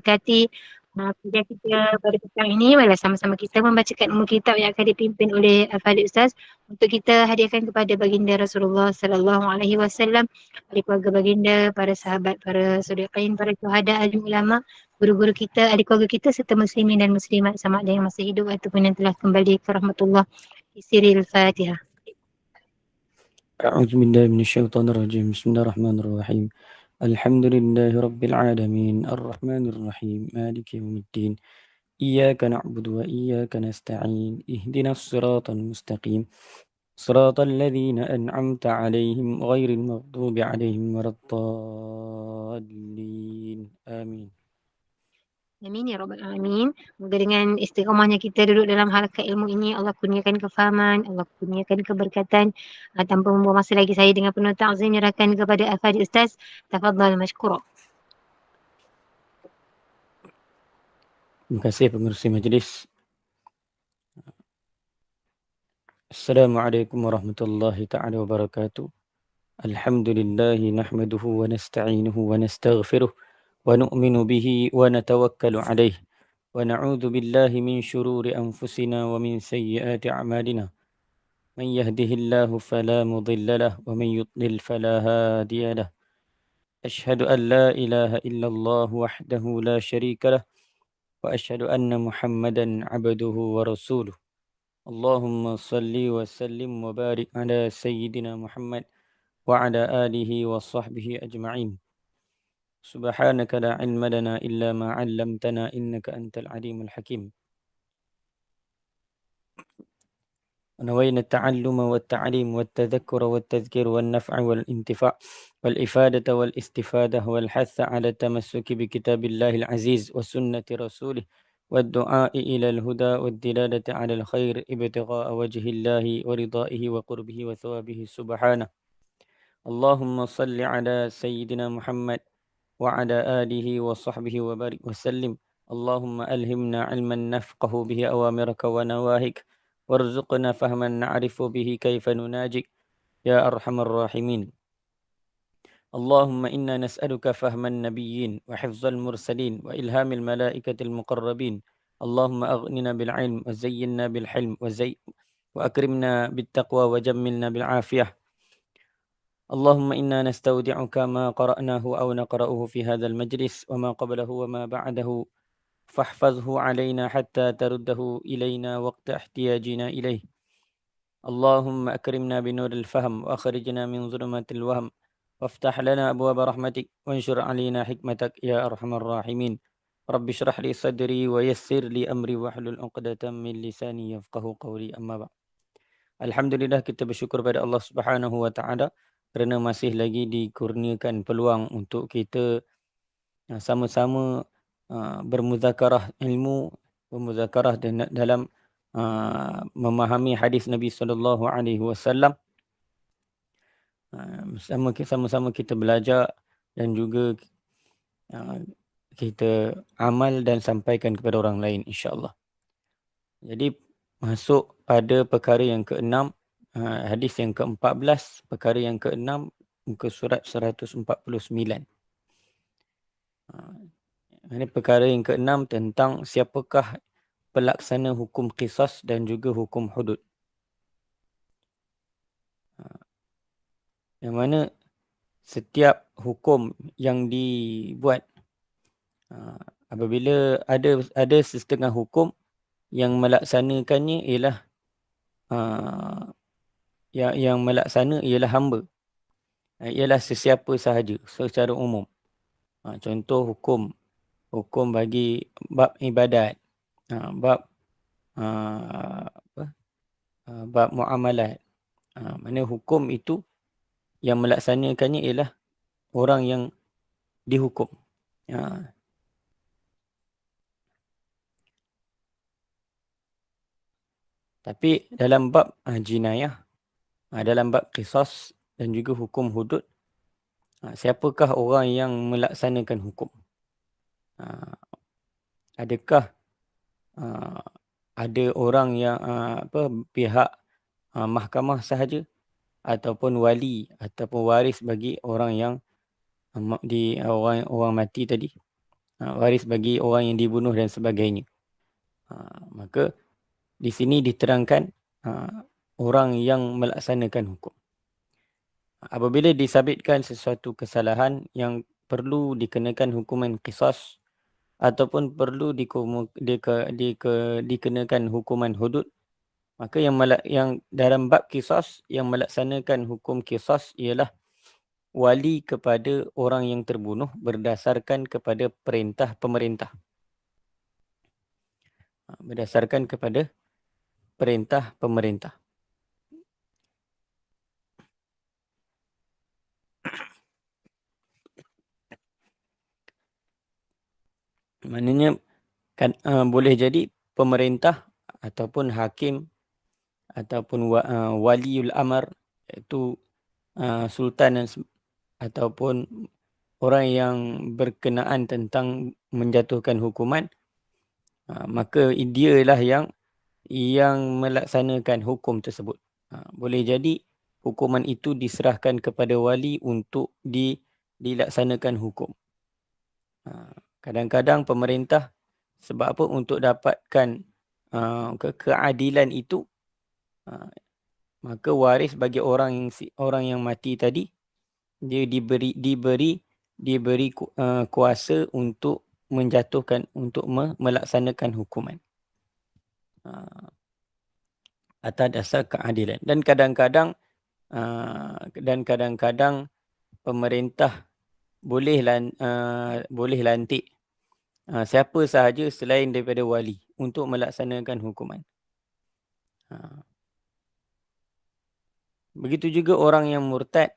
berkati kuliah kita pada petang ini. Marilah sama-sama kita membacakan umum kitab yang akan dipimpin oleh Al-Fadhil Ustaz untuk kita hadiahkan kepada baginda Rasulullah sallallahu alaihi wasallam, ahli keluarga baginda, para sahabat, para sholihin, para syuhada, alim ulama, guru-guru kita, ahli keluarga kita serta muslimin dan muslimat sama ada yang masih hidup ataupun yang telah kembali ke rahmatullah. Siril Fatihah. أعوذ بالله من الشيطان الرجيم بسم الله الرحمن الرحيم الحمد لله رب العالمين الرحمن الرحيم مالك يوم الدين إياك نعبد وإياك نستعين اهدنا الصراط المستقيم صراط الذين أنعمت عليهم غير المغضوب عليهم ولا الضالين آمين. Amin ya Rabbal Alamin. Semoga dengan istiqamahnya kita duduk dalam halaqah ilmu ini, Allah kurniakan kefahaman, Allah kurniakan keberkatan. Tanpa membuang masa lagi, saya dengan penuh ta'zim menyerahkan kepada Al-Fadhil Ustaz. Tafadhal mashkura. Terima kasih pengerusi majlis. Assalamualaikum warahmatullahi taala wabarakatuh. Alhamdulillahi nahmaduhu wa nasta'inuhu wa nastaghfiruh wa nu'minu bihi wa natawakkalu alaih wa na'udzu billahi min syururi anfusina wa min sayyiati a'malina man yahdihillahu fala mudilla lahu wa man yudlil fala hadiya lahu ashhadu an la ilaha illallah wahdahu la syarika lahu wa ashhadu anna muhammadan abduhu wa rasuluh. Allahumma salli wa sallim wa barik ala sayyidina Muhammad wa ala alihi wa sahbihi ajma'in. Subhanaka la ilma lana illa ma 'allamtana innaka antal alimul hakim. ونوينا التعلم والتعليم والتذكر والتذكير والنفع والانتفاع والإفادة والاستفادة والحث على التمسك بكتاب الله العزيز وسنة رسوله والدعاء إلى الهدى والدلالة على الخير ابتغاء وجه الله ورضائه وقربه وثوابه سبحانه. اللهم صل على سيدنا محمد وعلى آله وصحبه وبارك وسلم. اللهم ألهمنا علما نفقه به أوامرك ونواهيك وارزقنا فهما نعرف به كيف نناجيك يا أرحم الراحمين. اللهم إنا نسألك فهم النبيين وحفظ المرسلين وإلهام الملائكة المقربين. اللهم أغننا بالعلم وزينا بالحلم وأكرمنا بالتقوى وجملنا بالعافية. اللهم إنا نستودعك ما قرأناه أو نقرأه في هذا المجلس وما قبله وما بعده فاحفظه علينا حتى ترده إلينا وقت احتياجنا إليه. اللهم أكرمنا بنور الفهم وأخرجنا من ظلمات الوهم وافتح لنا أبواب رحمتك وانشر علينا حكمتك يا أرحم الراحمين. رب اشرح لي صدري ويسر لي أمري واحلل عقدة من لساني يفقه قولي. أما بعد. Alhamdulillah, kita bersyukur pada Allah Subhanahu wa taala kerana masih lagi dikurniakan peluang untuk kita sama-sama bermuzakarah ilmu, bermuzakarah dalam memahami hadis Nabi sallallahu alaihi wasallam. Sama-sama kita belajar dan juga kita amal dan sampaikan kepada orang lain, insya-Allah. Jadi masuk pada perkara yang ke-6, hadis yang ke-14, perkara yang ke-6, muka surat 149. Ini perkara yang ke-6 tentang siapakah pelaksana hukum qisas dan juga hukum hudud. Yang mana setiap hukum yang dibuat, apabila ada setengah hukum yang melaksanakannya ialah yang melaksana ialah hamba, ialah sesiapa sahaja secara umum. Contoh hukum bagi bab ibadat, bab bab muamalat. Mana hukum itu yang melaksanakannya ialah orang yang dihukum. Tapi dalam bab jinayah, dalam bab qisas dan juga hukum hudud, siapakah orang yang melaksanakan hukum? Adakah ada orang yang pihak mahkamah sahaja ataupun wali ataupun waris bagi orang yang orang mati tadi, waris bagi orang yang dibunuh dan sebagainya. Maka di sini diterangkan orang yang melaksanakan hukum. Apabila disabitkan sesuatu kesalahan yang perlu dikenakan hukuman qisas ataupun perlu dikenakan hukuman hudud, maka yang dalam bab qisas yang melaksanakan hukum qisas ialah wali kepada orang yang terbunuh berdasarkan kepada perintah pemerintah. Berdasarkan kepada perintah pemerintah. Maknanya kan, boleh jadi pemerintah ataupun hakim ataupun waliul amr, iaitu sultan ataupun orang yang berkenaan tentang menjatuhkan hukuman, maka dialah yang melaksanakan hukum tersebut. Boleh jadi hukuman itu diserahkan kepada wali untuk dilaksanakan hukum. Kadang-kadang pemerintah sebab apa, untuk dapatkan keadilan itu, maka waris bagi orang yang mati tadi, dia diberi kuasa untuk menjatuhkan, untuk melaksanakan hukuman atas dasar keadilan. Dan kadang-kadang pemerintah boleh lantik siapa sahaja selain daripada wali untuk melaksanakan hukuman. Begitu juga orang yang murtad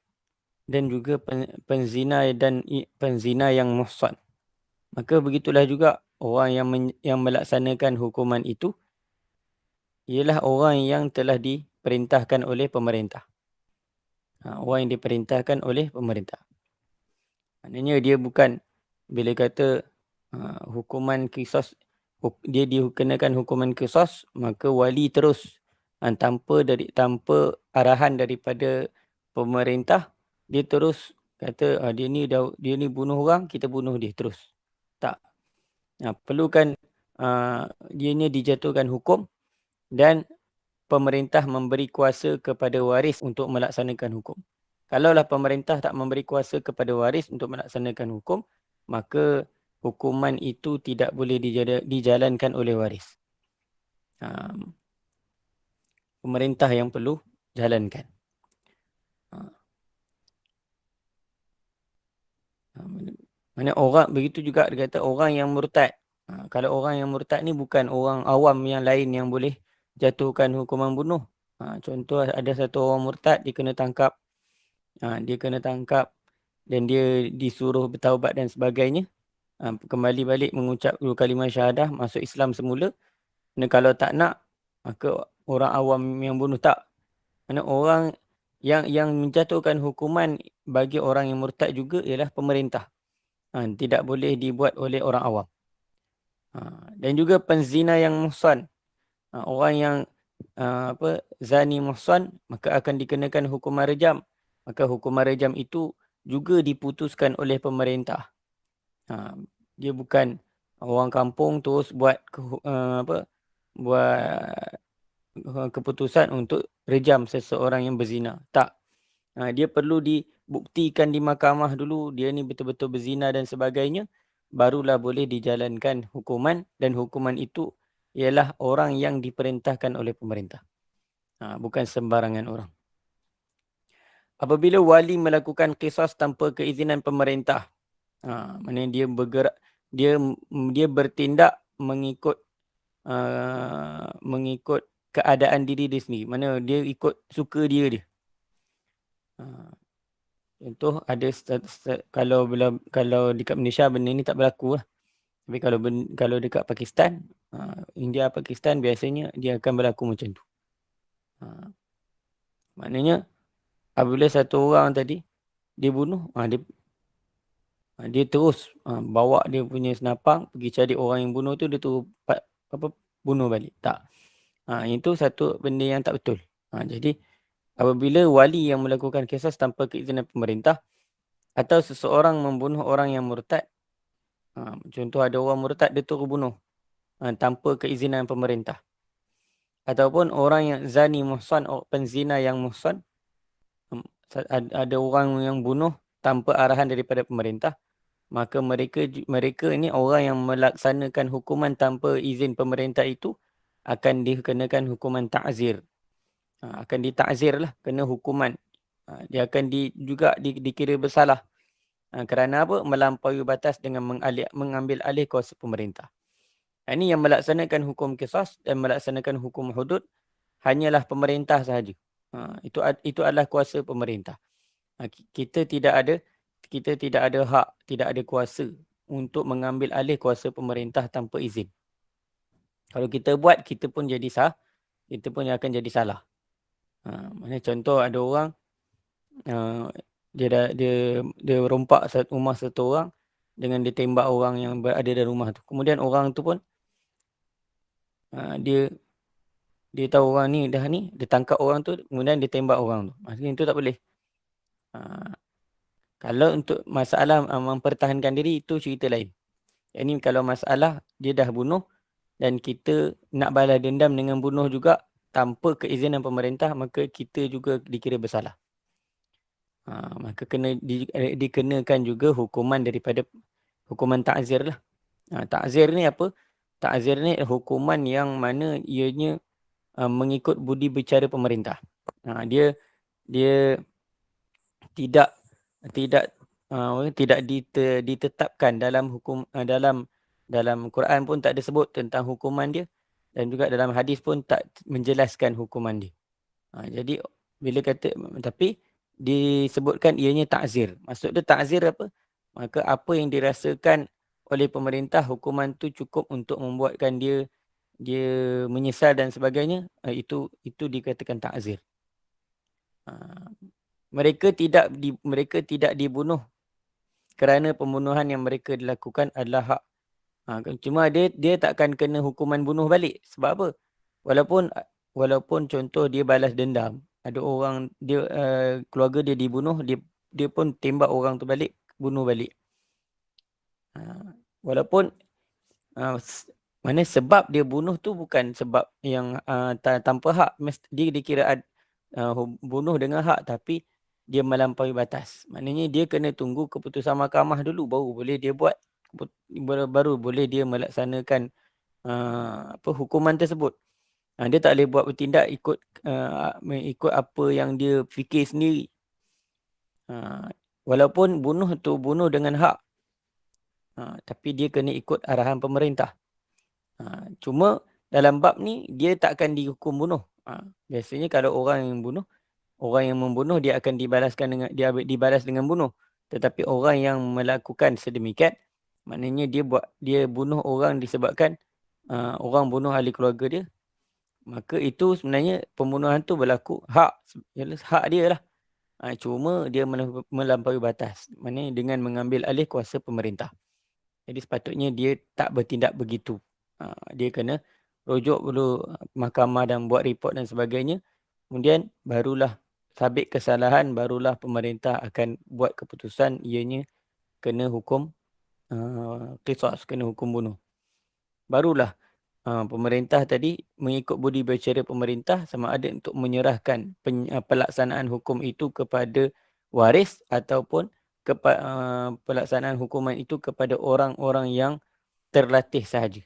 dan juga penzina yang muhsan. Maka begitulah juga orang yang melaksanakan hukuman itu ialah orang yang telah diperintahkan oleh pemerintah. Orang yang diperintahkan oleh pemerintah. Maknanya dia bukan, bila kata hukuman qisas, dia dikenakan hukuman qisas, maka wali terus tanpa arahan daripada pemerintah, dia terus kata dia ni bunuh orang, kita bunuh dia terus. Tak. Perlukan dia ni dijatuhkan hukum dan pemerintah memberi kuasa kepada waris untuk melaksanakan hukum. Kalaulah pemerintah tak memberi kuasa kepada waris untuk melaksanakan hukum, maka hukuman itu tidak boleh dijalankan oleh waris. Pemerintah yang perlu jalankan. Mana orang, begitu juga dia kata orang yang murtad. Kalau orang yang murtad ni bukan orang awam yang lain yang boleh jatuhkan hukuman bunuh. Contoh, ada satu orang murtad, dia kena tangkap. Dan dia disuruh bertaubat dan sebagainya. Kembali balik mengucap 2 kalimah syahadah, masuk Islam semula. Dan kalau tak nak, maka orang awam yang bunuh tak. Mana orang yang menjatuhkan hukuman bagi orang yang murtad juga ialah pemerintah. Tidak boleh dibuat oleh orang awam. Dan juga penzina yang muhsan. Orang yang zani muhsan, maka akan dikenakan hukuman rejam. Maka hukuman rejam itu juga diputuskan oleh pemerintah. Dia bukan orang kampung terus buat keputusan untuk rejam seseorang yang berzina. Tak. Dia perlu dibuktikan di mahkamah dulu dia ni betul-betul berzina dan sebagainya, barulah boleh dijalankan hukuman, dan hukuman itu ialah orang yang diperintahkan oleh pemerintah. Bukan sembarangan orang. Apabila wali melakukan qisas tanpa keizinan pemerintah, maknanya dia bergerak, dia bertindak mengikut keadaan diri dia sendiri. Mana dia ikut suka dia. Contoh, ada kalau dekat Malaysia benda ni tak berlaku lah. Tapi kalau dekat Pakistan, India, Pakistan, biasanya dia akan berlaku macam tu. Maknanya apabila satu orang tadi dia bunuh, dia terus bawa dia punya senapang pergi cari orang yang bunuh tu, dia tu bunuh balik. Tak. Itu satu benda yang tak betul. Jadi apabila wali yang melakukan kisas tanpa keizinan pemerintah, atau seseorang membunuh orang yang murtad, Contoh ada orang murtad, dia terus bunuh tanpa keizinan pemerintah. Ataupun orang yang zani muhsan, penzina yang muhsan, ada orang yang bunuh tanpa arahan daripada pemerintah, maka mereka ini orang yang melaksanakan hukuman tanpa izin pemerintah itu akan dikenakan hukuman ta'zir. Akan ditakzir lah, kena hukuman. Dia akan juga dikira bersalah. Kerana apa? Melampaui batas dengan mengambil alih kuasa pemerintah. Ini yang melaksanakan hukum qisas dan melaksanakan hukum hudud hanyalah pemerintah sahaja. Itu adalah kuasa pemerintah. Kita tidak ada hak, tidak ada kuasa untuk mengambil alih kuasa pemerintah tanpa izin. Kalau kita buat, kita pun jadi kita pun akan jadi salah. Mana contoh ada orang dia rompak rumah satu orang dengan dia tembak orang yang berada dalam rumah tu. Kemudian orang tu pun dia tahu orang ni dia tangkap orang tu, kemudian dia tembak orang tu. Maksudnya itu tak boleh. Kalau untuk masalah mempertahankan diri, itu cerita lain. Ini kalau masalah dia dah bunuh dan kita nak balas dendam dengan bunuh juga tanpa keizinan pemerintah, maka kita juga dikira bersalah. Maka kena dikenakan juga hukuman daripada hukuman ta'zir lah. Ta'zir ni apa? Ta'zir ni hukuman yang mana ianya mengikut budi bicara pemerintah. Dia tidak ditetapkan dalam hukum dalam Quran pun tak ada sebut tentang hukuman dia, dan juga dalam hadis pun tak menjelaskan hukuman dia. Jadi bila kata tapi disebutkan ianya ta'zir. Maksud dia ta'zir apa? Maka apa yang dirasakan oleh pemerintah, hukuman tu cukup untuk membuatkan dia menyesal dan sebagainya, itu dikatakan ta'zir. Mereka tidak dibunuh kerana pembunuhan yang mereka dilakukan adalah hak. Cuma dia takkan kena hukuman bunuh balik. Sebab apa? Walaupun contoh dia balas dendam, ada orang keluarga dia dibunuh, dia pun tembak orang tu balik, bunuh balik. Walaupun mana sebab dia bunuh tu bukan sebab yang tanpa hak, dia dikira bunuh dengan hak, tapi dia melampaui batas. Maknanya dia kena tunggu keputusan mahkamah dulu baru boleh dia buat, baru boleh dia melaksanakan hukuman tersebut. Dia tak boleh buat bertindak ikut apa yang dia fikir sendiri. Walaupun bunuh tu bunuh dengan hak, tapi dia kena ikut arahan pemerintah. Cuma dalam bab ni dia takkan dihukum bunuh. Biasanya kalau orang yang membunuh dia akan dibalas dengan bunuh. Tetapi orang yang melakukan sedemikian, maknanya dia bunuh orang disebabkan orang bunuh ahli keluarga dia, maka itu sebenarnya pembunuhan tu berlaku hak dia lah. Cuma dia melampaui batas, maknanya dengan mengambil alih kuasa pemerintah. Jadi sepatutnya dia tak bertindak begitu. Dia kena rujuk dulu mahkamah dan buat report dan sebagainya. Kemudian barulah sabit kesalahan, barulah pemerintah akan buat keputusan ianya kena hukum qisas, kena hukum bunuh. Barulah pemerintah tadi mengikut budi bicara pemerintah sama ada untuk menyerahkan pelaksanaan hukum itu kepada waris ataupun pelaksanaan hukuman itu kepada orang-orang yang terlatih sahaja.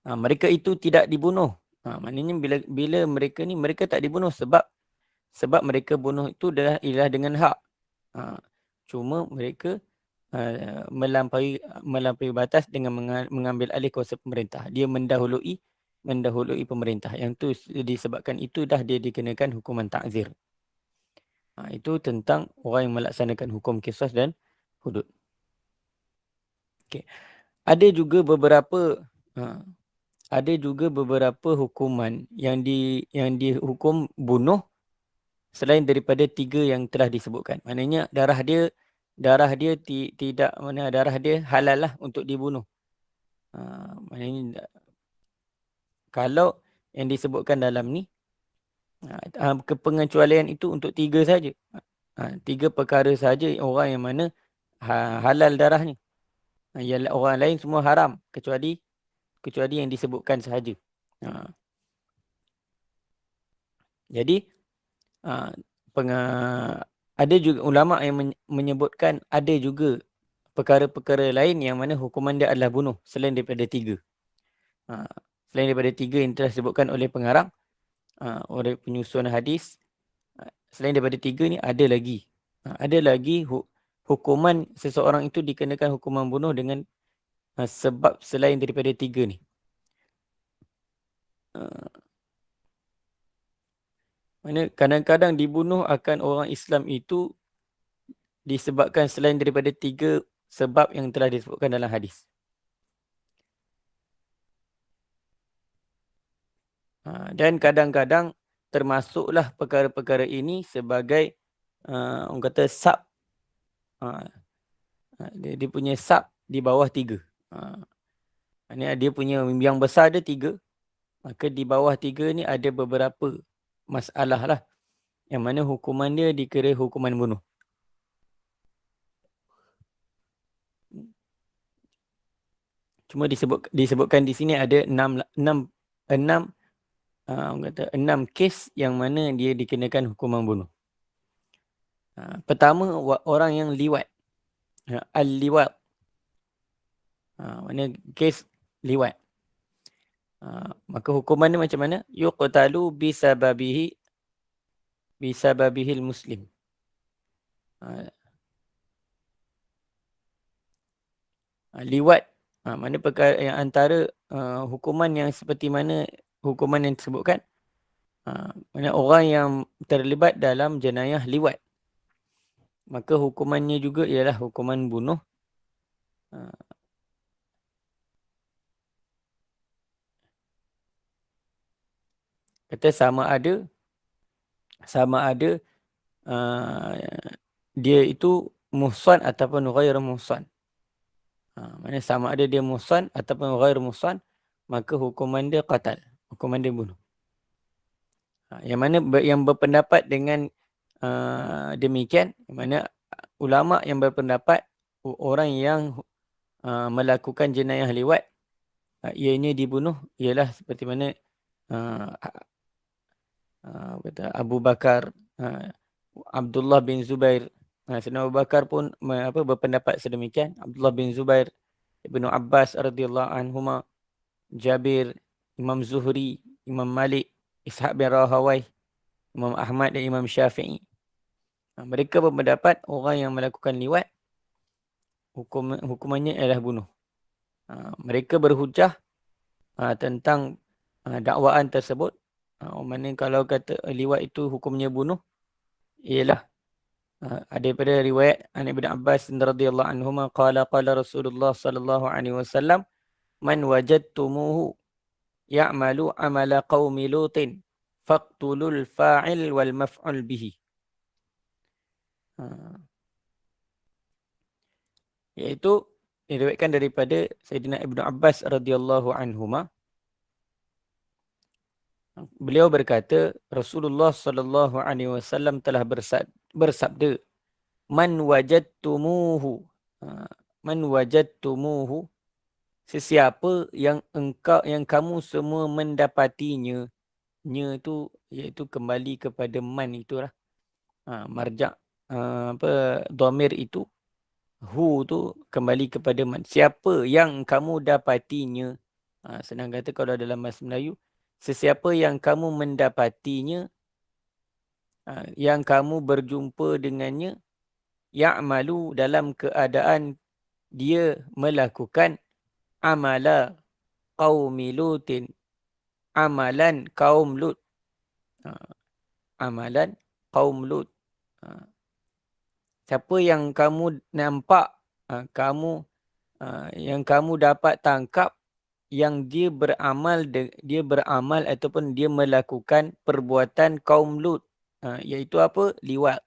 Mereka itu tidak dibunuh. Maknanya bila mereka tak dibunuh sebab mereka bunuh itu ialah dengan hak. Cuma mereka melampaui batas dengan mengambil alih kuasa pemerintah. Dia mendahului pemerintah. Yang tu disebabkan itu dah dia dikenakan hukuman ta'zir. Itu tentang orang yang melaksanakan hukum qisas dan hudud. Okay. Ada juga beberapa hukuman yang dihukum bunuh selain daripada 3 yang telah disebutkan. Maknanya darah dia halal lah untuk dibunuh. Maknanya kalau yang disebutkan dalam ni, kepengecualian itu untuk 3 saja. 3 perkara saja orang yang mana halal darahnya. Yang orang lain semua haram kecuali yang disebutkan sahaja. Jadi ada juga ulama yang menyebutkan ada juga perkara-perkara lain yang mana hukuman dia adalah bunuh selain daripada 3. Selain daripada 3 yang telah disebutkan oleh pengarang, oleh penyusun hadis, selain daripada 3 ni ada lagi. Ada lagi hukuman seseorang itu dikenakan hukuman bunuh dengan sebab selain daripada 3 ni. Mana kadang-kadang dibunuh akan orang Islam itu disebabkan selain daripada 3 sebab yang telah disebutkan dalam hadis. Dan kadang-kadang termasuklah perkara-perkara ini sebagai orang kata sub. Dia punya sub di bawah 3. Ini dia punya yang besar ada 3. Maka di bawah 3 ni ada beberapa masalah lah. Yang mana hukuman dia dikira hukuman bunuh. Cuma disebutkan di sini ada 6 kes yang mana dia dikenakan hukuman bunuh. Pertama, orang yang liwat. Al-liwat. Mana kes liwat. Maka hukuman dia macam mana? Yuqtalu bisababihil muslim. Liwat. Mana perkara yang antara hukuman yang seperti mana hukuman yang disebutkan. Mana orang yang terlibat dalam jenayah liwat. Maka hukumannya juga ialah hukuman bunuh. Kata sama ada dia itu muhsan ataupun ghair muhsan. Mana sama ada dia muhsan ataupun ghair muhsan, maka hukuman dia qatal, hukuman dia bunuh. Yang mana yang berpendapat dengan demikian, yang mana ulama yang berpendapat orang yang melakukan jenayah liwat ianya dibunuh ialah seperti mana Abu Bakar, Abdullah bin Zubair. Sayyidina Abu Bakar pun berpendapat sedemikian. Abdullah bin Zubair, Ibnu Abbas radhiyallahu anhuma, Jabir, Imam Zuhri, Imam Malik, Ishaq bin Rahawai, Imam Ahmad dan Imam Syafi'i. Mereka berpendapat orang yang melakukan liwat hukumannya ialah bunuh. Mereka berhujah tentang dakwaan tersebut. Mana kalau kata liwat itu hukumnya bunuh, ialah daripada riwayat Ibn Abbas radhiyallahu anhuma qala Rasulullah sallallahu alaihi wasallam, man wajadtumuhu ya'malu amala qaumi lutin faqtulul fa'il wal maf'ul bihi. Iaitu diriwayatkan daripada Sayyidina Ibn Abbas radhiyallahu anhuma. Beliau berkata, Rasulullah sallallahu alaihi wasallam telah bersabda, man wajadtumuhu, sesiapa yang kamu semua mendapatinya. Nya itu iaitu kembali kepada man itulah. Marja' dhamir itu, hu tu kembali kepada man. Siapa yang kamu dapatinya. Senang kata kalau dalam bahasa Melayu, sesiapa yang kamu mendapatinya, yang kamu berjumpa dengannya, ya'malu dalam keadaan dia melakukan amala qaumi lutin, amalan kaum Lut. Amalan kaum Lut. Siapa yang kamu nampak, yang kamu dapat tangkap, yang dia beramal ataupun dia melakukan perbuatan kaum Lut, iaitu apa? Liwat.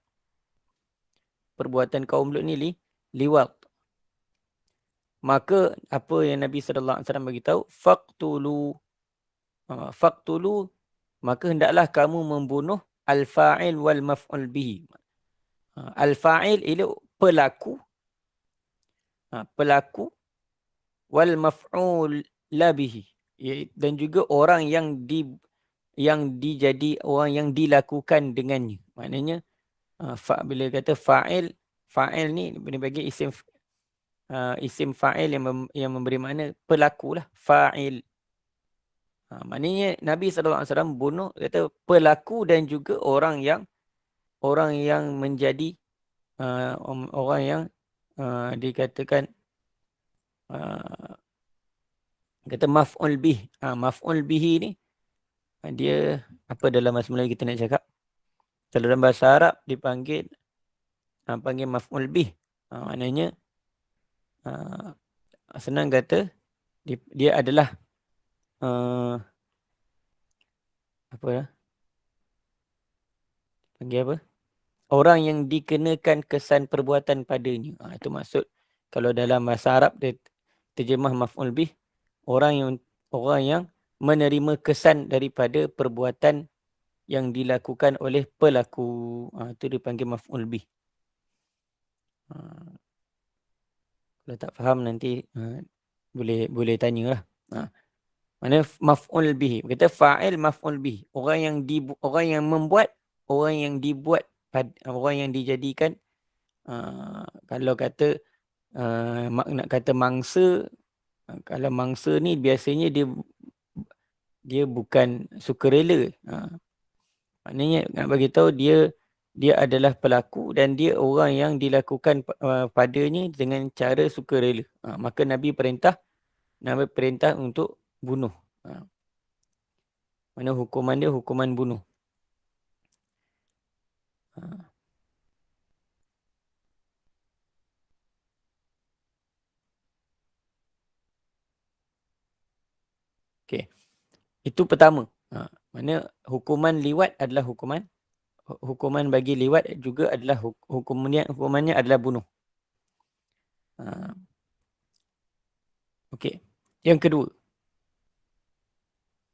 Perbuatan kaum Lut ni liwat. Maka apa yang Nabi sallallahu alaihi wasallam beritahu, faqtulu, maka hendaklah kamu membunuh al-fa'il wal maf'ul bihi. Al-fa'il ialah pelaku. Pelaku wal maf'ul labihi, dan juga orang yang dijadi orang yang dilakukan dengannya. Maknanya bila kata fa'il ni bagi isim fa'il yang memberi makna pelaku lah, fa'il. Maknanya Nabi SAW bunuh kata pelaku dan juga orang yang menjadi orang yang dikatakan kata maf'ul bih. Maf'ul bihi ni dia apa dalam bahasa Melayu kita nak cakap? Kalau dalam bahasa Arab dipanggil panggil maf'ul bih. Maknanya senang kata dia adalah apa lah? Panggil apa? Orang yang dikenakan kesan perbuatan padanya. Itu maksud kalau dalam bahasa Arab dia terjemah maf'ul bih, orang yang menerima kesan daripada perbuatan yang dilakukan oleh pelaku. Itu dipanggil maf'ul bih. Kalau tak faham nanti boleh tanyalah. Mana maf'ul bih. Kata fa'il maf'ul bih. Orang yang membuat, orang yang dibuat, orang yang dijadikan. Kalau kata nak kata mangsa, kalau mangsa ni biasanya dia bukan sukarela. Maknanya nak bagi tahu dia adalah pelaku dan dia orang yang dilakukan padanya dengan cara sukarela. Maka Nabi perintah untuk bunuh. Mana hukuman dia hukuman bunuh. Okey. Itu pertama. Mana hukuman liwat adalah hukuman bagi liwat juga adalah hukumannya adalah bunuh. Okey. Yang kedua.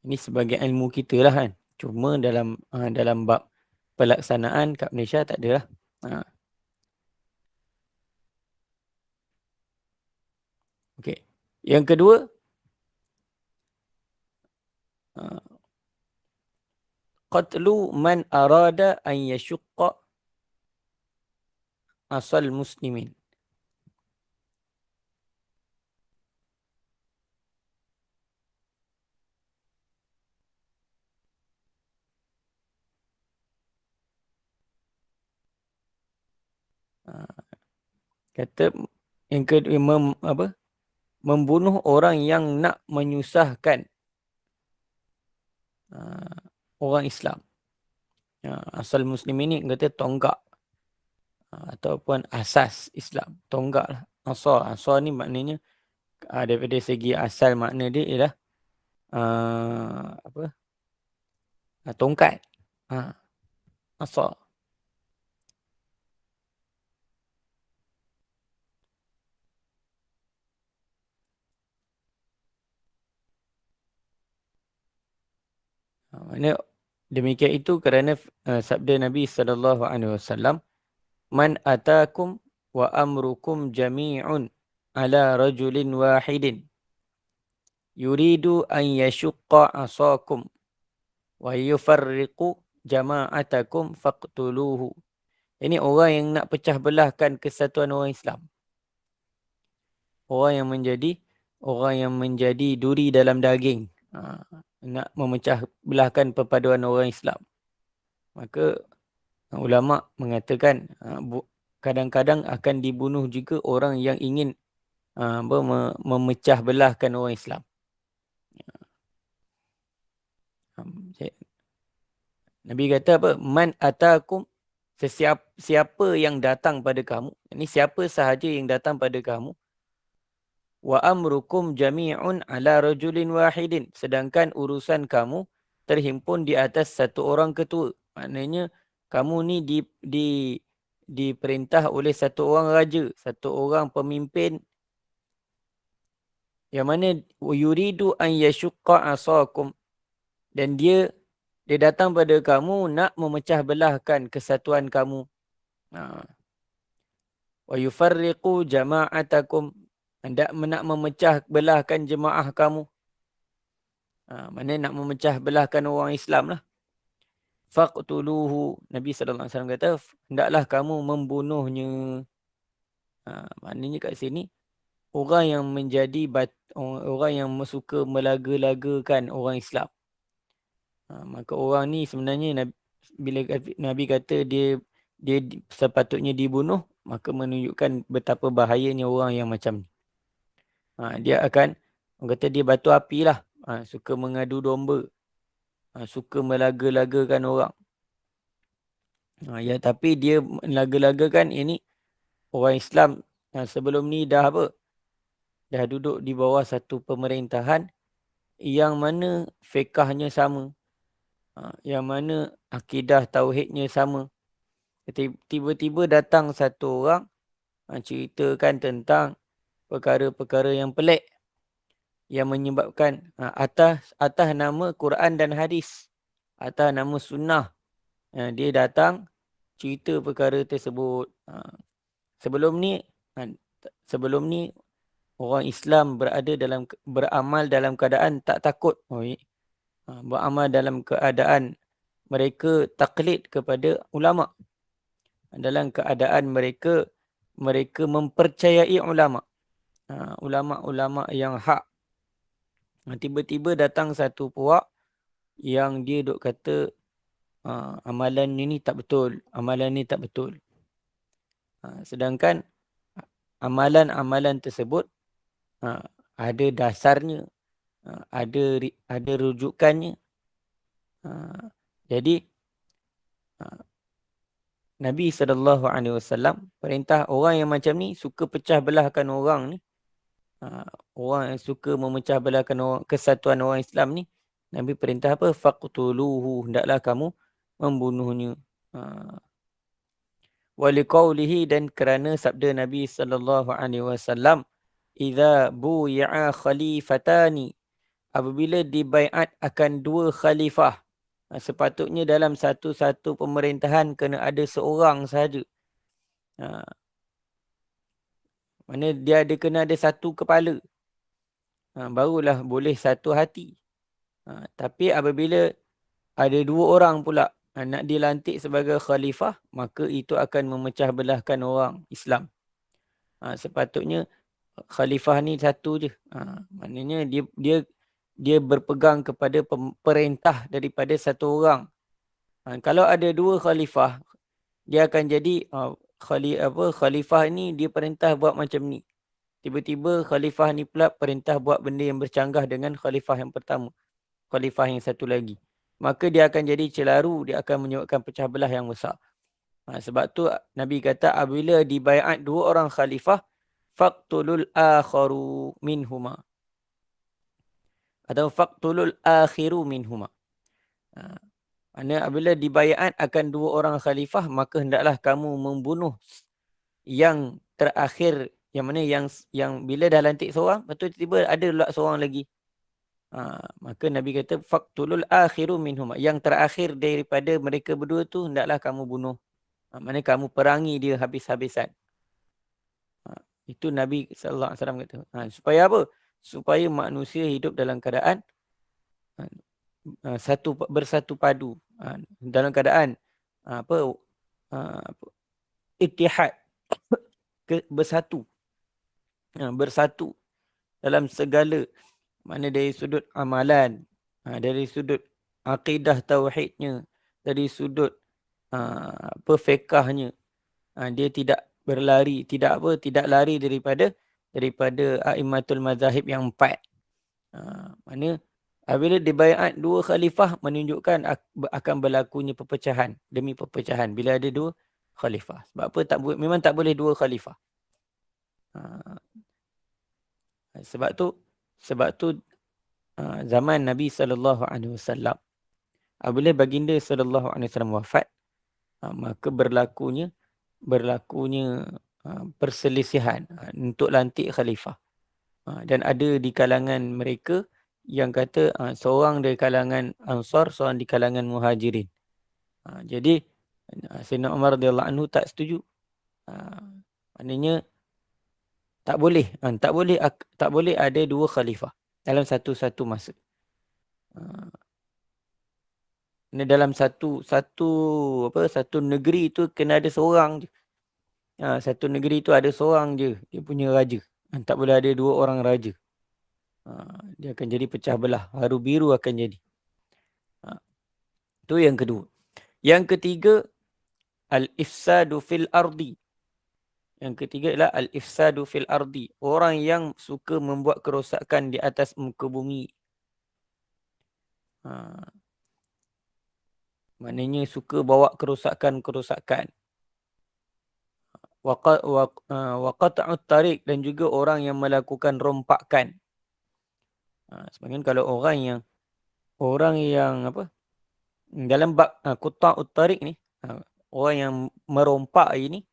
Ini sebagai ilmu kita lah kan. Cuma dalam bab pelaksanaan kat Malaysia tak ada lah. Okey. Yang kedua, qatlu man arada an yashqa asal muslimin. Kata yang kedua membunuh orang yang nak menyusahkan orang Islam. Asal muslim ini kata tonggak ataupun asas Islam. Tonggak lah. Asal ni maknanya daripada segi asal makna dia ialah tongkat. Asal. Maknanya demikian itu kerana sabda Nabi SAW, man atakum wa amrukum jami'un ala rajulin wahidin yuridu an yashqa asakum wa yufarriqu jama'atakum faqtuluhu. Ini orang yang nak pecah belahkan kesatuan orang Islam. Orang yang menjadi duri dalam daging. Nak memecah belahkan perpaduan orang Islam. Maka ulama mengatakan kadang-kadang akan dibunuh juga orang yang ingin memecah belahkan orang Islam. Nabi kata apa? Man atakum, siapa yang datang pada kamu. Ini siapa sahaja yang datang pada kamu. Wa amrukum jami'un ala rajulin wahidin. Sedangkan urusan kamu terhimpun di atas satu orang ketua. Maknanya kamu ni diperintah oleh satu orang raja, satu orang pemimpin yang mana yuridu an yashqa asakum, dan dia datang pada kamu nak memecah belahkan kesatuan kamu. Wa yufarriqu jama'atakum, hendak nak memecah belahkan jemaah kamu. Mana nak memecah belahkan orang Islam lah. Faqtuluhu. Nabi SAW kata, hendaklah kamu membunuhnya. Maknanya kat sini, orang yang menjadi orang yang suka melaga-lagakan orang Islam. Maka orang ni sebenarnya bila Nabi kata dia sepatutnya dibunuh, maka menunjukkan betapa bahayanya orang yang macam ni. Dia akan, orang kata dia batu api lah. Suka mengadu domba. Suka melaga-lagakan orang. Ya, tapi dia melaga-lagakan ini orang Islam sebelum ni dah apa? Dah duduk di bawah satu pemerintahan yang mana fiqahnya sama. Yang mana akidah tauhidnya sama. Tiba-tiba datang satu orang ceritakan tentang perkara-perkara yang pelik yang menyebabkan atas nama Quran dan hadis, atas nama sunnah, dia datang cerita perkara tersebut. Sebelum ni orang Islam beramal dalam keadaan tak takut. Beramal dalam keadaan mereka taklid kepada ulama. Dalam keadaan mereka mempercayai ulama. Ulama-ulama yang hak. Tiba-tiba datang satu puak yang dia duk kata amalan ni tak betul. Amalan ni tak betul. Sedangkan amalan-amalan tersebut ada dasarnya. Ada rujukannya. Jadi Nabi SAW perintah orang yang macam ni suka pecah belahkan orang ni. Orang yang suka memecah belahkan kesatuan orang Islam ni, Nabi perintah apa? Faqtuluhu, hendaklah kamu membunuhnya. Waliqaulihi, dan kerana sabda Nabi SAW, idza buyi'a khalifatani, apabila dibaiat akan dua khalifah, sepatutnya dalam satu-satu pemerintahan kena ada seorang sahaja. Mana dia kena ada satu kepala. Barulah boleh satu hati. Tapi apabila ada dua orang pula nak dilantik sebagai khalifah, maka itu akan memecah belahkan orang Islam. Sepatutnya khalifah ni satu je. Maknanya dia berpegang kepada perintah daripada satu orang. Kalau ada dua khalifah, dia akan jadi khalifah ni dia perintah buat macam ni. Tiba-tiba khalifah ni pula perintah buat benda yang bercanggah dengan khalifah yang pertama. Khalifah yang satu lagi. Maka dia akan jadi celaru, dia akan menyebabkan pecah belah yang besar. Sebab tu Nabi kata apabila dibaiat dua orang khalifah, faqtulul akharu minhuma. Atau faqtulul akhiru minhuma. Maksudnya apabila dibaiat akan dua orang khalifah, maka hendaklah kamu membunuh yang terakhir, yang mana yang bila dah lantik seorang, betul tiba ada pula seorang lagi. Maka Nabi kata faqtulul akhiru minhuma, yang terakhir daripada mereka berdua tu hendaklah kamu bunuh. Maksudnya kamu perangi dia habis-habisan. Itu Nabi sallallahu alaihi wasallam kata. Supaya apa? Supaya manusia hidup dalam keadaan bersatu padu, dalam keadaan ittihad, bersatu dalam segala, mana dari sudut amalan, dari sudut akidah tauhidnya, dari sudut fiqahnya, dia tidak berlari, tidak lari daripada a'immatul mazahib yang 4. Mana apabila dibaiat dua khalifah menunjukkan akan berlakunya perpecahan demi perpecahan bila ada dua khalifah. Sebab apa? Memang tak boleh dua khalifah. Sebab tu zaman Nabi SAW, apabila baginda SAW wafat, maka berlakunya perselisihan untuk lantik khalifah. Dan ada di kalangan mereka yang kata seorang dari kalangan Ansar, seorang di kalangan Muhajirin. Jadi Sayyidina Umar radhiyallahu anhu tak setuju. Maknanya Tak boleh. Tak boleh ada dua khalifah dalam satu masa. Dalam satu negeri tu kena ada seorang je. Satu negeri tu ada seorang je dia punya raja. Tak boleh ada dua orang raja. Dia akan jadi pecah belah. Haru biru akan jadi. Itu yang kedua. Yang ketiga, al-ifsadu fil ardi. Yang ketiga adalah al-ifsadu fil ardi. Orang yang suka membuat kerosakan di atas muka bumi. Maknanya suka bawa kerosakan-kerosakan. Waqata'ut tariq, dan juga orang yang melakukan rompakan. Sebenarnya kalau orang yang apa? Dalam bab quta'ut tariq ni, orang yang merompak ini,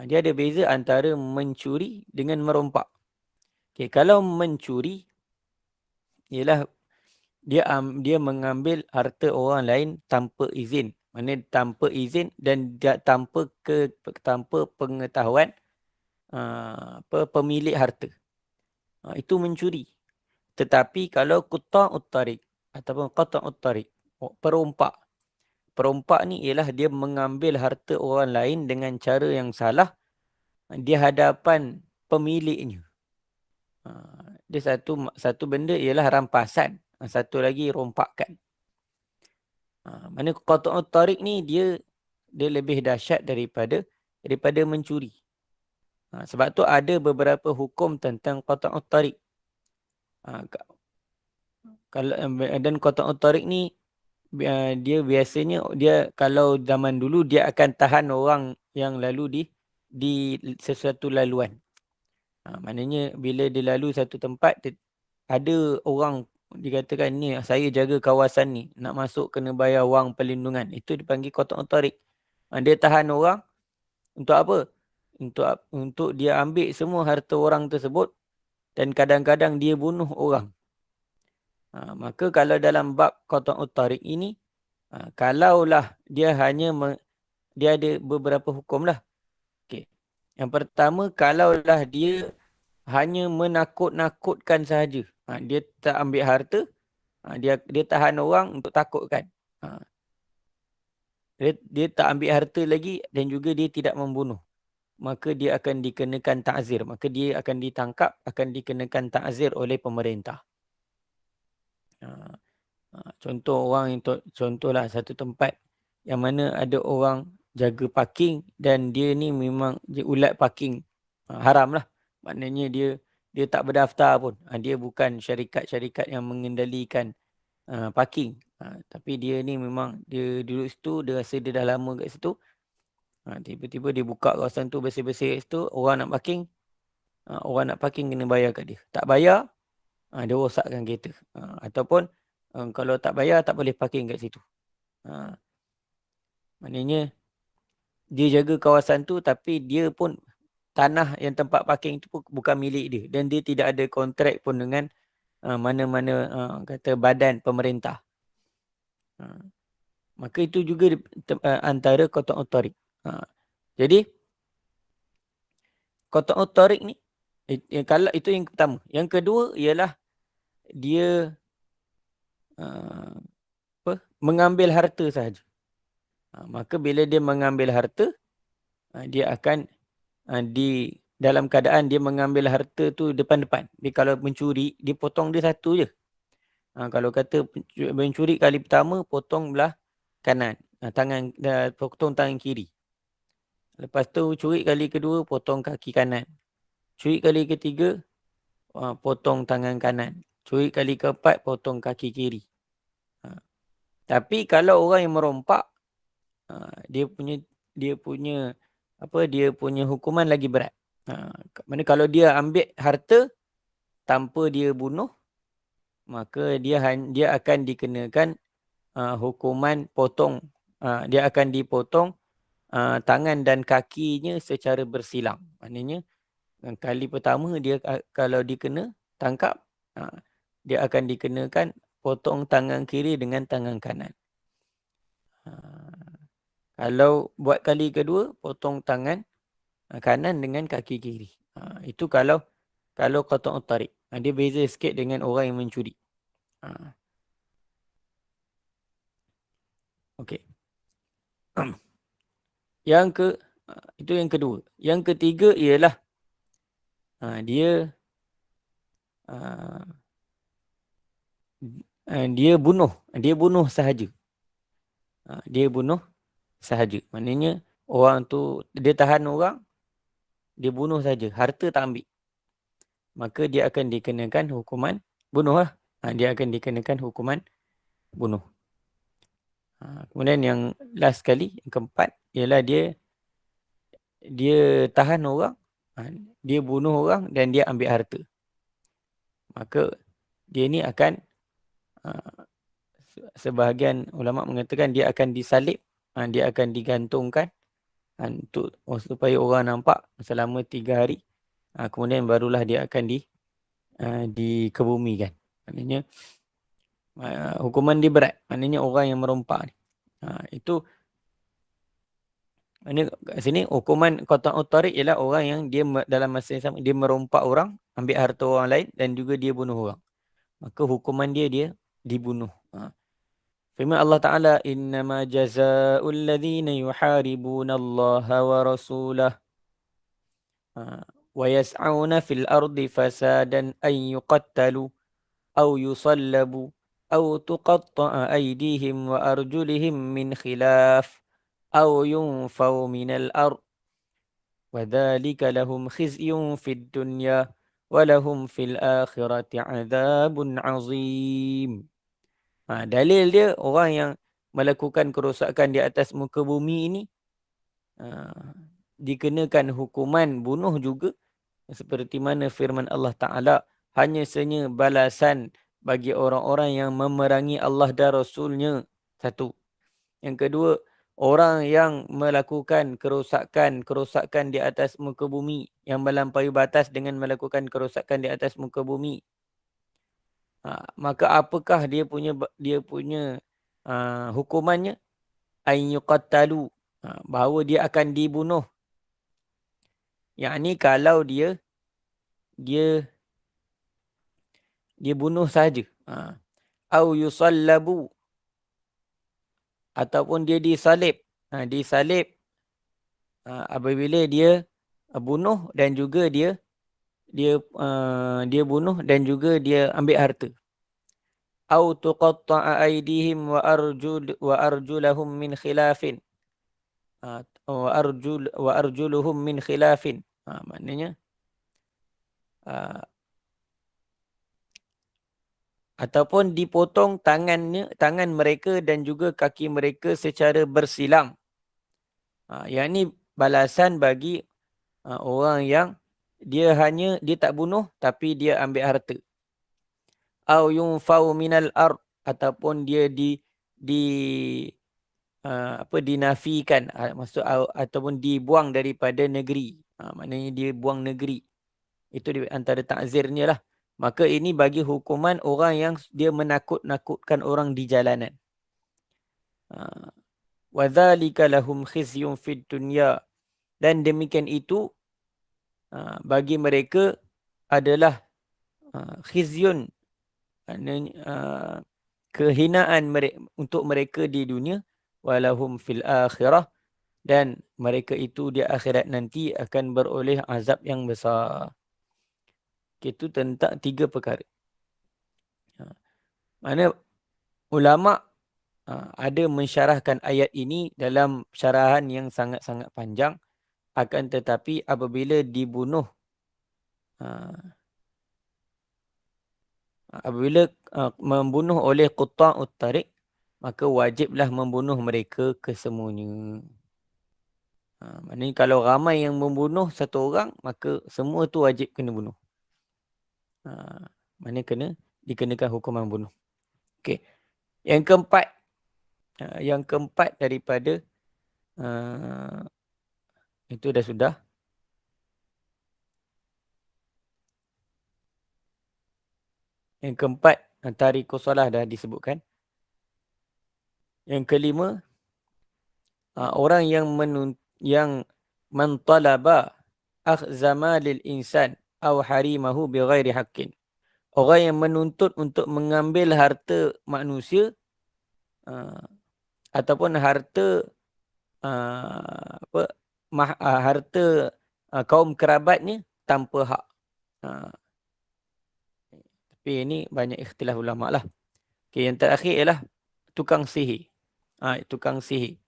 dia ada beza antara mencuri dengan merompak. Okay, kalau mencuri ialah dia mengambil harta orang lain tanpa izin. Maksudnya tanpa izin dan tanpa pengetahuan pemilik harta. Itu mencuri. Tetapi kalau quta'ut tariq ataupun qata'ut tariq, perompak. Perompak ni ialah dia mengambil harta orang lain dengan cara yang salah di hadapan pemiliknya. Dia satu benda ialah rampasan. Satu lagi rompakan. Mana qata'ut tariq ni dia lebih dahsyat daripada mencuri. Sebab tu ada beberapa hukum tentang qata'ut tariq. Dan qata'ut tariq ni dia biasanya kalau zaman dulu dia akan tahan orang yang lalu di sesuatu laluan. Maknanya bila dia lalu satu tempat, ada orang dikatakan ni saya jaga kawasan ni, nak masuk kena bayar wang perlindungan. Itu dipanggil qata'ut tariq. Dia tahan orang untuk apa? Untuk dia ambil semua harta orang tersebut dan kadang-kadang dia bunuh orang. Maka kalau dalam bab qata'ut tariq ini, kalaulah dia dia ada beberapa hukum lah. Okay. Yang pertama, kalaulah dia hanya menakut-nakutkan sahaja. Dia tak ambil harta, dia tahan orang untuk takutkan. Dia tak ambil harta lagi dan juga dia tidak membunuh. Maka dia akan dikenakan ta'zir. Maka dia akan ditangkap, akan dikenakan ta'zir oleh pemerintah. Contohlah satu tempat yang mana ada orang jaga parking dan dia ni memang dia ulat parking. Haram lah. Maknanya dia tak berdaftar pun. Dia bukan syarikat-syarikat yang mengendalikan parking. Tapi dia ni memang dia duduk situ, dia rasa dia dah lama kat situ. Tiba-tiba dia buka kawasan tu bersih-bersih kat situ, orang nak parking kena bayar kat dia. Tak bayar, dia rosakkan kereta. Ataupun kalau tak bayar tak boleh parking kat situ. Maknanya dia jaga kawasan tu tapi dia pun tanah yang tempat parking tu bukan milik dia dan dia tidak ada kontrak pun dengan mana-mana kata badan pemerintah. Maka itu juga antara qata'ut tariq. Jadi qata'ut tariq ni kalau itu yang pertama. Yang kedua ialah dia mengambil harta sahaja. Maka bila dia mengambil harta, dia akan dalam keadaan dia mengambil harta tu depan-depan. Dia kalau mencuri, dia potong dia satu je. Kalau kata mencuri kali pertama, potong belah kanan. Potong tangan kiri. Lepas tu curi kali kedua, potong kaki kanan. Curi kali ketiga, potong tangan kanan. Curi kali keempat, potong kaki kiri. Tapi kalau orang yang merompak, dia punya hukuman lagi berat. Mana kalau dia ambil harta tanpa dia bunuh, maka dia akan dikenakan hukuman potong. Dia akan dipotong tangan dan kakinya secara bersilang. Maknanya kali pertama dia kalau dikena tangkap, dia akan dikenakan potong tangan kiri dengan tangan kanan. Kalau buat kali kedua, potong tangan kanan dengan kaki kiri. Itu kalau qata'ut tariq. Dia beza sikit dengan orang yang mencuri. Okey. Itu yang kedua. Yang ketiga ialah dia bunuh sahaja. Dia bunuh sahaja. Maknanya orang tu dia tahan orang, dia bunuh saja, harta tak ambil. Maka dia akan dikenakan hukuman bunuh lah. Dia akan dikenakan hukuman bunuh. Kemudian yang last sekali, yang keempat, ialah dia tahan orang, dia bunuh orang dan dia ambil harta. Maka dia ni akan, sebahagian ulama mengatakan dia akan disalib, dia akan digantungkan untuk supaya orang nampak selama 3 hari. Kemudian barulah dia akan dikebumikan. Maknanya hukuman dia berat. Maknanya orang yang merompak ni. Itu kat sini hukuman qata'ut tariq ialah orang yang dia dalam masa yang sama dia merompak orang, ambil harta orang lain dan juga dia bunuh orang. Maka hukuman dia dibunuh. Firman Allah Ta'ala, innama jazaa'ul ladzina yuharibuna Allah wa rasulah wa yas'auna fil ardi fasadan an yuqattalu aw yusallabu aw tuqatta'a aydihim wa arjulihim min khilaf aw yunfaw minal ard wa dzalika lahum khizyun fid dunya wa lahum fil akhirati 'adzabun 'azim. Dalil dia orang yang melakukan kerosakan di atas muka bumi ini dikenakan hukuman bunuh juga, seperti mana firman Allah Ta'ala, hanya sahaja balasan bagi orang-orang yang memerangi Allah dan Rasulnya. Satu. Yang kedua, orang yang melakukan kerosakan di atas muka bumi, yang melampaui batas dengan melakukan kerosakan di atas muka bumi. Maka apakah dia punya hukumannya? An yuqattalu, bahawa dia akan dibunuh. Yang ni kalau dia bunuh saja. Au yusallabu, ataupun dia disalib. Disalib apabila dia bunuh dan juga dia bunuh dan juga dia ambil harta. Au tuqatta'a aydihim wa arjulahum min khilafin. Wa arjuluhum min khilafin. Maknanya ataupun dipotong tangan mereka dan juga kaki mereka secara bersilang. Yang ni balasan bagi orang yang dia tak bunuh tapi dia ambil harta. Au yunfau minal ard, ataupun dia dinafikan, maksud ataupun dibuang daripada negeri. Maknanya dia buang negeri. Itu di antara takzirnya lah. Maka ini bagi hukuman orang yang dia menakut-nakutkan orang di jalanan. Wa dzalika lahum khizyun fid dunya, dan demikian itu bagi mereka adalah khizyun, kehinaan untuk mereka di dunia, walahum fil akhirah, dan mereka itu di akhirat nanti akan beroleh azab yang besar. Itu tentang 3 perkara. Mana ulama ada mensyarahkan ayat ini dalam syarahan yang sangat-sangat panjang. Akan tetapi apabila dibunuh, apabila membunuh oleh qata'ut tariq, maka wajiblah membunuh mereka kesemuanya. Maknanya kalau ramai yang membunuh satu orang, maka semua tu wajib kena bunuh. Mana dikenakan hukuman bunuh. Okey. Yang keempat daripada itu dah sudah. Yang keempat, tariqus salah dah disebutkan. Yang kelima, orang yang mentalaba akhzama lil insan aw harimahu bighairi haqqin. Orang yang menuntut untuk mengambil harta manusia ataupun harta harta kaum kerabatnya tanpa hak. Tapi ini banyak ikhtilaf ulama lah. Okay, yang terakhir ialah tukang sihir. Tukang sihir.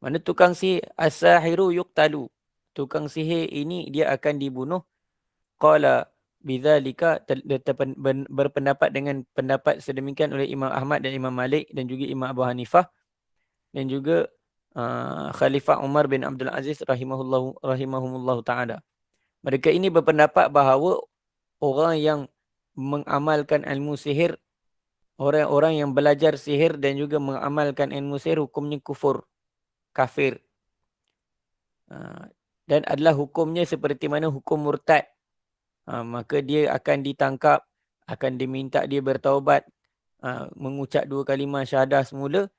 Mana tukang sihir? As-sahiru yuqtalu. Tukang sihir ini dia akan dibunuh. Qala bidzalika, berpendapat dengan pendapat sedemikian oleh Imam Ahmad dan Imam Malik dan juga Imam Abu Hanifah dan juga Khalifah Umar bin Abdul Aziz rahimahumullah ta'ala. Mereka ini berpendapat bahawa orang yang mengamalkan ilmu sihir, orang-orang yang belajar sihir dan juga mengamalkan ilmu sihir, hukumnya kufur, kafir. Dan adalah hukumnya seperti mana hukum murtad. Maka dia akan ditangkap, akan diminta dia bertaubat, mengucap 2 kalimah syahadah semula.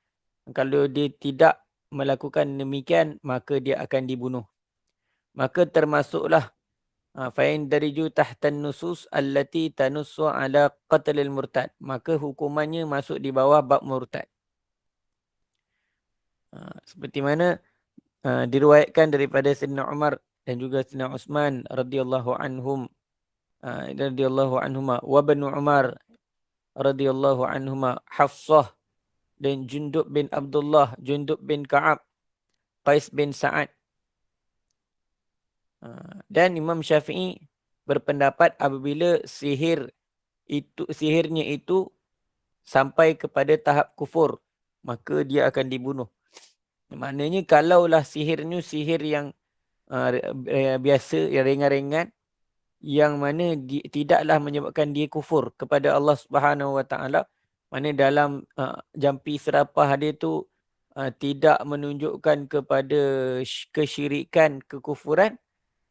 Kalau dia tidak melakukan demikian, maka dia akan dibunuh. Maka termasuklah fa'in dariju tahtan nusus allati tanussu ala qatlil murtad. Maka hukumannya masuk di bawah bab murtad. Seperti mana diriwayatkan daripada Sayyidina Umar dan juga Sayyidina Uthman radhiyallahu anhuma wa Ibnu Umar radhiyallahu anhuma, Hafsah dan Jundub bin Abdullah, Jundub bin Ka'ab, Qais bin Sa'ad. Dan Imam Syafi'i berpendapat apabila sihirnya itu sampai kepada tahap kufur, maka dia akan dibunuh. Maknanya kalaulah sihirnya sihir yang biasa, yang ringan-ringan, yang mana tidaklah menyebabkan dia kufur kepada Allah Subhanahu Wa Taala, mana dalam jampi serapah dia tu tidak menunjukkan kepada kesyirikan, kekufuran,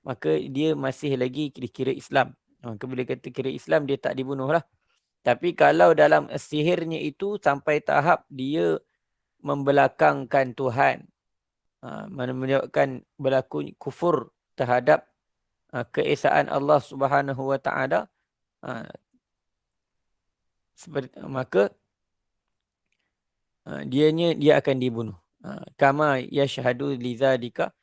maka dia masih lagi dikira Islam. Maka bila kata kira Islam, dia tak dibunuh lah. Tapi kalau dalam sihirnya itu sampai tahap dia membelakangkan Tuhan, mana menyebabkan berlaku kufur terhadap keesaan Allah Subhanahu Wa Taala, maka dia akan dibunuh. Kama yashhadu lidzalika,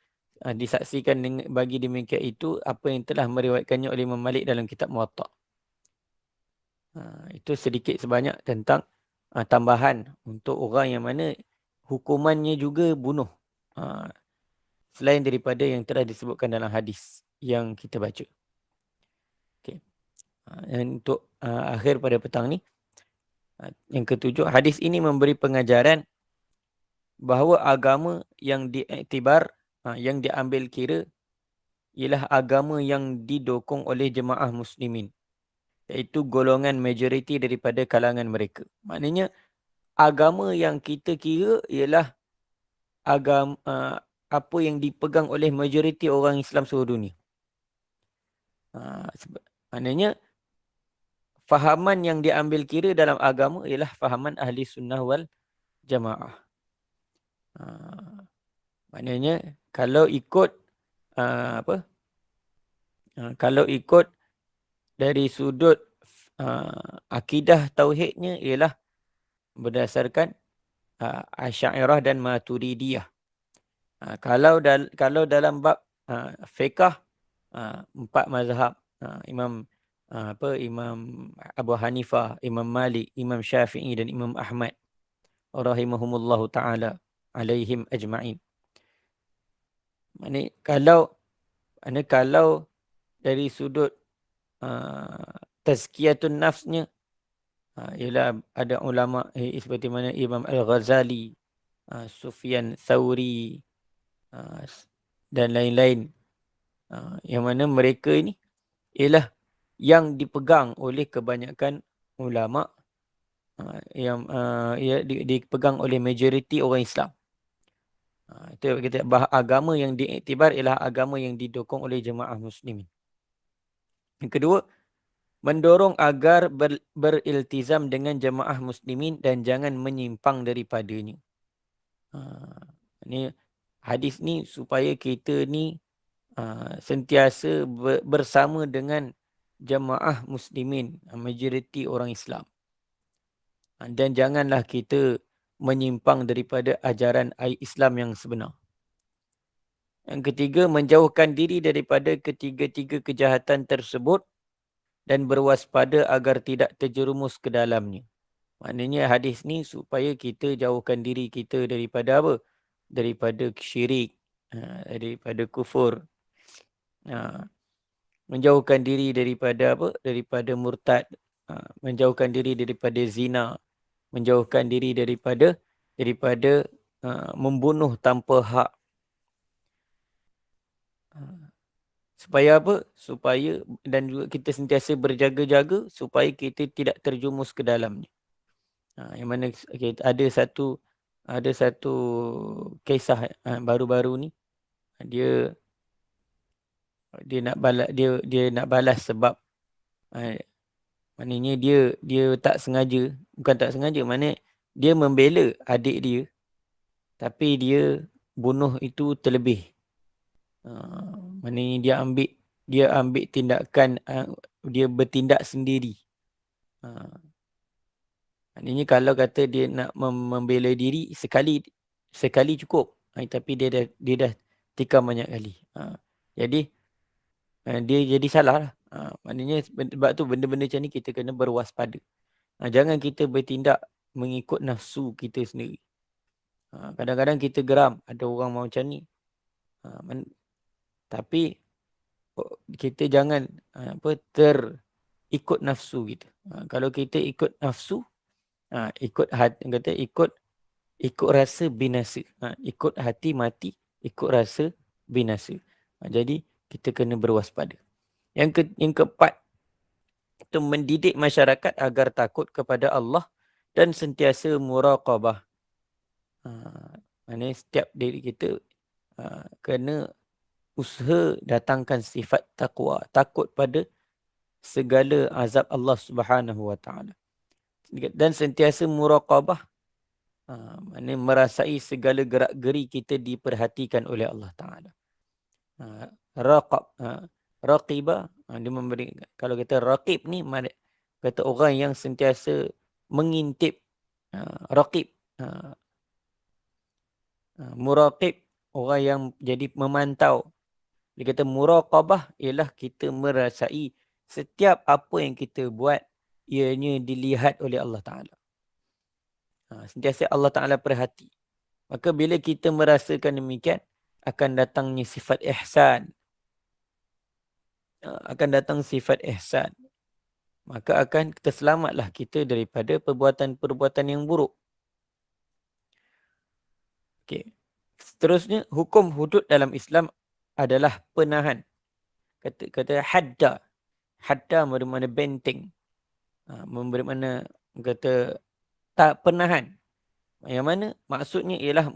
disaksikan bagi demikian itu apa yang telah meriwayatkannya oleh Imam Malik dalam kitab Muwatta. Itu sedikit sebanyak tentang tambahan untuk orang yang mana hukumannya juga bunuh, selain daripada yang telah disebutkan dalam hadis yang kita baca. Okay. Dan untuk akhir pada petang ni, yang ketujuh, hadis ini memberi pengajaran bahawa agama yang diiktibar, yang diambil kira, ialah agama yang didukung oleh jemaah muslimin, iaitu golongan majoriti daripada kalangan mereka. Maknanya agama yang kita kira ialah agama apa yang dipegang oleh majoriti orang Islam seluruh dunia. Maknanya fahaman yang diambil kira dalam agama ialah fahaman ahli sunnah wal jamaah. Maknanya kalau ikut kalau ikut dari sudut akidah tauhidnya ialah berdasarkan Asy'ariyah dan Maturidiyah. Kalau dalam bab fiqh, 4 mazhab, Imam Abu Hanifah, Imam Malik, Imam Syafi'i dan Imam Ahmad rahimahumullahu taala alaihim ajma'in. Maknanya kalau dari sudut tazkiyatun nafsnya, ialah ada ulama seperti mana Imam Al-Ghazali, Sufyan Thawri dan lain-lain, yang mana mereka ini ialah yang dipegang oleh kebanyakan ulama, yang dipegang oleh majoriti orang Islam. Itu kita agama yang diiktibar ialah agama yang didukung oleh jemaah muslimin. Yang kedua, mendorong agar beriltizam dengan jemaah muslimin dan jangan menyimpang daripadanya. Ini hadis ni supaya kita ni sentiasa bersama dengan jamaah muslimin, majoriti orang Islam. Dan janganlah kita menyimpang daripada ajaran Islam yang sebenar. Yang ketiga, menjauhkan diri daripada ketiga-tiga kejahatan tersebut dan berwaspada agar tidak terjerumus ke dalamnya. Maknanya hadis ni supaya kita jauhkan diri kita daripada apa? Daripada syirik, daripada kufur. Menjauhkan diri daripada apa? Daripada murtad, menjauhkan diri daripada zina, menjauhkan diri daripada membunuh tanpa hak. Supaya apa? Supaya dan juga kita sentiasa berjaga-jaga supaya kita tidak terjumus ke dalamnya. Yang mana ada satu kisah baru-baru ni, dia nak balas sebab maknanya dia tak sengaja, bukan tak sengaja, maknanya dia membela adik dia tapi dia bunuh itu terlebih. Maknanya dia ambil tindakan, dia bertindak sendiri. Maknanya kalau kata dia nak membela diri sekali cukup, tapi dia dah tikam banyak kali. Jadi dia jadi salah lah. Maknanya sebab tu benda-benda macam ni kita kena berwaspada. Jangan kita bertindak mengikut nafsu kita sendiri. Kadang-kadang kita geram ada orang mau macam ni. Tapi kita jangan terikut nafsu kita. Kalau kita ikut nafsu, ikut hati, kata ikut rasa binasa. Ikut hati mati, ikut rasa binasa. Jadi kita kena berwaspada. Yang keempat, itu mendidik masyarakat agar takut kepada Allah dan sentiasa muraqabah. Maksudnya setiap diri kita kena usaha datangkan sifat taqwa, takut pada segala azab Allah Subhanahu Wa Taala. Dan sentiasa muraqabah, maknanya merasai segala gerak-geri kita diperhatikan oleh Allah Taala. Raqibah, dia memberi, kalau kita raqib ni kata orang yang sentiasa mengintip. Raqib, muraqib, orang yang jadi memantau. Dia kata muraqabah ialah kita merasai setiap apa yang kita buat ianya dilihat oleh Allah Ta'ala. Sentiasa Allah Ta'ala perhati. Maka bila kita merasakan demikian, akan datangnya sifat ihsan. Akan datang sifat ihsan. Maka akan terselamatlah kita daripada perbuatan-perbuatan yang buruk. Okay. Seterusnya, hukum hudud dalam Islam adalah penahan. Kata hadda. Hadda bermakna benteng. Bermakna kata tak penahan. Yang mana maksudnya ialah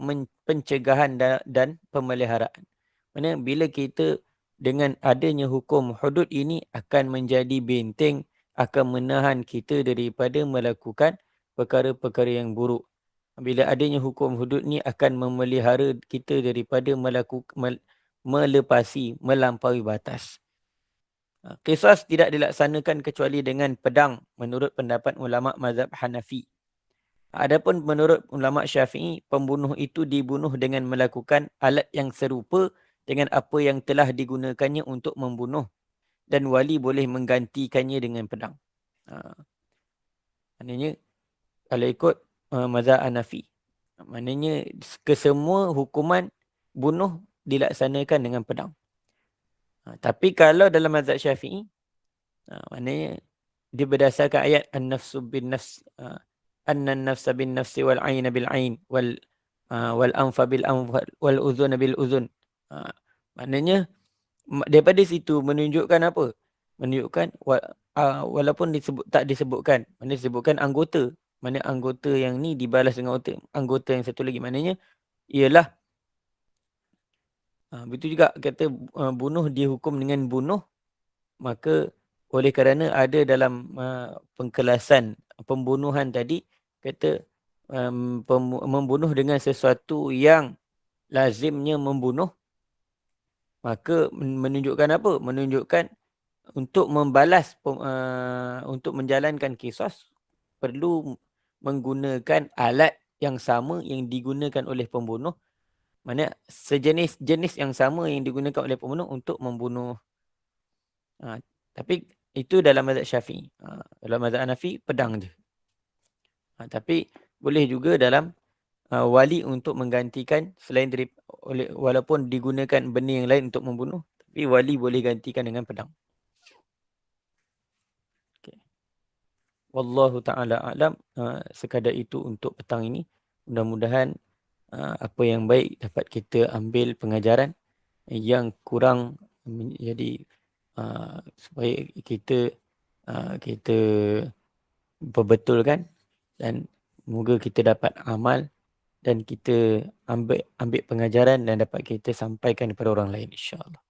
pencegahan dan pemeliharaan. Maksudnya bila kita dengan adanya hukum hudud ini akan menjadi benteng, akan menahan kita daripada melakukan perkara-perkara yang buruk. Bila adanya hukum hudud ni akan memelihara kita daripada melepasi, melampaui batas. Qisas tidak dilaksanakan kecuali dengan pedang menurut pendapat ulama mazhab Hanafi. Adapun menurut ulama Syafi'i, pembunuh itu dibunuh dengan melakukan alat yang serupa dengan apa yang telah digunakannya untuk membunuh, dan wali boleh menggantikannya dengan pedang. Maknanya kalau ikut mazhab Hanafi, maknanya kesemua hukuman bunuh dilaksanakan dengan pedang. Tapi kalau dalam mazhab Syafi'i, maknanya dia berdasarkan ayat an-nafsu bin nafs, anna an-nafsa bin nafsi wal 'aina bil 'ain wal anfa bil anfa wal uzuna bil uzun. Maknanya daripada situ menunjukkan apa? Menunjukkan walaupun tak disebutkan, maknanya disebutkan anggota. Maknanya anggota yang ni dibalas dengan anggota yang satu lagi. Maknanya ialah begitu juga kata bunuh dihukum dengan bunuh, maka oleh kerana ada dalam pengkelasan pembunuhan tadi, kata membunuh dengan sesuatu yang lazimnya membunuh, Maka menunjukkan apa? Menunjukkan untuk membalas, untuk menjalankan kisos, perlu menggunakan alat yang sama yang digunakan oleh pembunuh. Maksudnya jenis yang sama yang digunakan oleh pembunuh untuk membunuh. Tapi itu dalam mazhab Syafi'i. Dalam mazhab Hanafi, pedang je. Tapi boleh juga dalam wali untuk menggantikan selain dari walaupun digunakan benda yang lain untuk membunuh, tapi wali boleh gantikan dengan pedang. Okay. Wallahu ta'ala a'lam. Sekadar itu untuk petang ini. Mudah-mudahan apa yang baik dapat kita ambil pengajaran, yang kurang menjadi supaya kita perbetulkan, dan semoga kita dapat amal dan kita ambil pengajaran dan dapat kita sampaikan kepada orang lain, insya-Allah.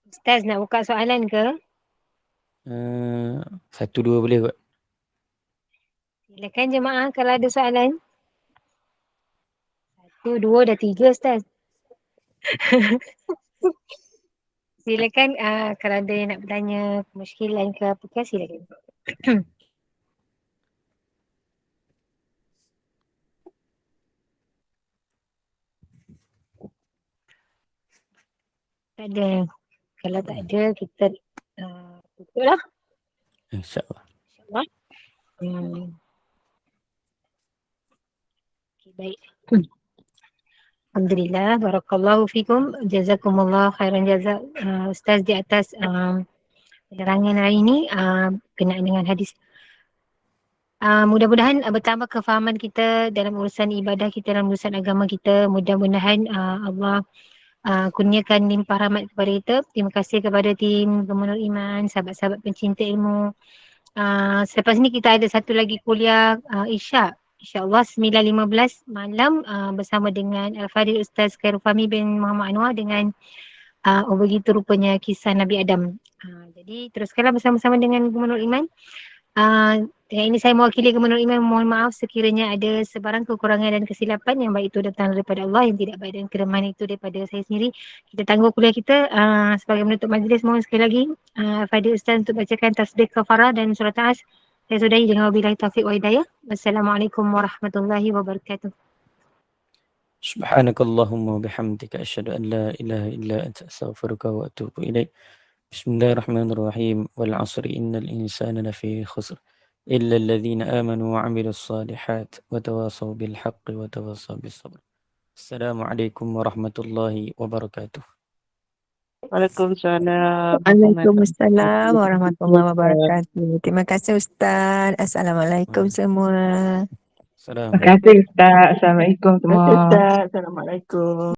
Ustaz nak buka soalan ke? Satu dua boleh kot. Silakan jemaah kalau ada soalan. 1, 2, dah 3 Ustaz. Silakan kalau ada yang nak bertanya kemusykilan ke apa ke, silakan. Tak ada. Kalau tak ada, kita tutup lah. InsyaAllah. InsyaAllah. Okay, baik. Alhamdulillah, barakallahu fikum, jazakumullah khairan jazak Ustaz di atas penerangan hari ini berkenaan dengan hadis. Mudah-mudahan bertambah kefahaman kita dalam urusan ibadah kita, dalam urusan agama kita. Mudah-mudahan Allah kurniakan limpah rahmat kepada kita. Terima kasih kepada tim Gemenur Iman, sahabat-sahabat pencinta ilmu. Selepas ni kita ada satu lagi kuliah Isyak. InsyaAllah 9.15 malam bersama dengan Al-Fadhil Ustaz Khairul Fahmi bin Muhammad Anwar dengan begitu rupanya kisah Nabi Adam. Jadi teruskanlah bersama-sama dengan Gemenur Iman. Dengan ini saya mewakili Gemenur Iman mohon maaf sekiranya ada sebarang kekurangan dan kesilapan, yang baik itu datang daripada Allah, yang tidak baik dan kelemahan itu daripada saya sendiri. Kita tangguh kuliah kita. Sebagai menutup majlis, mohon sekali lagi Fadil Ustaz untuk bacakan tasbih kafarah dan surat As. Saya sudahi dengan wabillahi taufiq wa hidayah. Wassalamualaikum warahmatullahi wabarakatuh. Subhanakallahumma bihamdika asyhadu an la ilaha illa anta astaghfiruka wa atubu ilaik. Bismillahirrahmanirrahim. Wal 'asri innal insana lafi khusr illa alladhina amanu wa 'amilus salihat wa tawasaw bil haqqi wa tawasaw bis sabr. Assalamualaikum warahmatullahi wabarakatuh. Waalaikumsalam. Waalaikumsalam warahmatullahi wabarakatuh. Terima kasih Ustaz. Assalamualaikum semua. Assalamualaikum. Terima kasih Ustaz. Assalamualaikum semua. Ustaz. Assalamualaikum.